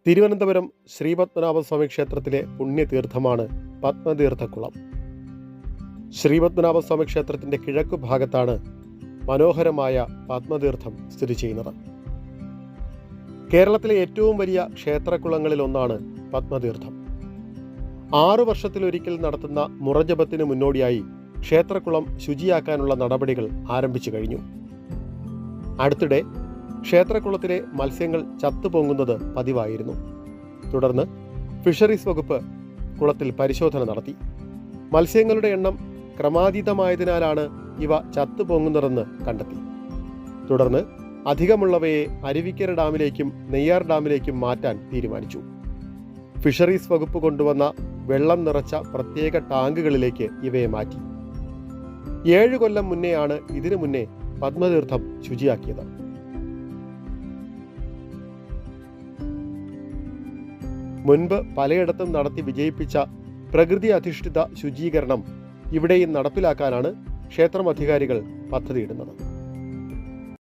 തിരുവനന്തപുരം ശ്രീപത്മനാഭസ്വാമി ക്ഷേത്രത്തിലെ പുണ്യതീർത്ഥമാണ് പത്മതീർത്ഥക്കുളം. ശ്രീപത്മനാഭസ്വാമി ക്ഷേത്രത്തിൻ്റെ കിഴക്കു ഭാഗത്താണ് മനോഹരമായ പത്മതീർത്ഥം സ്ഥിതി ചെയ്യുന്നത്. കേരളത്തിലെ ഏറ്റവും വലിയ ക്ഷേത്രക്കുളങ്ങളിലൊന്നാണ് പത്മതീർത്ഥം. 6 വർഷത്തിലൊരിക്കൽ നടത്തുന്ന മുറജപത്തിന് മുന്നോടിയായി ക്ഷേത്രക്കുളം ശുചിയാക്കാനുള്ള നടപടികൾ ആരംഭിച്ചു കഴിഞ്ഞു. അടുത്തിടെ ക്ഷേത്രക്കുളത്തിലെ മത്സ്യങ്ങൾ ചത്തുപൊങ്ങുന്നത് പതിവായിരുന്നു. തുടർന്ന് ഫിഷറീസ് വകുപ്പ് കുളത്തിൽ പരിശോധന നടത്തി. മത്സ്യങ്ങളുടെ എണ്ണം ക്രമാതീതമായതിനാലാണ് ഇവ ചത്തുപൊങ്ങുന്നതെന്ന് കണ്ടെത്തി. തുടർന്ന് അധികമുള്ളവയെ അരുവിക്കര ഡാമിലേക്കും നെയ്യാർ ഡാമിലേക്കും മാറ്റാൻ തീരുമാനിച്ചു. ഫിഷറീസ് വകുപ്പ് കൊണ്ടുവന്ന വെള്ളം നിറച്ച പ്രത്യേക ടാങ്കുകളിലേക്ക് ഇവയെ മാറ്റി. 7 കൊല്ലം മുന്നെയാണ് ഇതിനു മുന്നേ പത്മതീർത്ഥം ശുചിയാക്കിയത്. മുൻപ് പലയിടത്തും നടത്തി വിജയിപ്പിച്ച പ്രകൃതി അധിഷ്ഠിത ശുചീകരണം ഇവിടെയും നടപ്പിലാക്കാനാണ് ക്ഷേത്രം അധികാരികൾ പദ്ധതിയിടുന്നത്.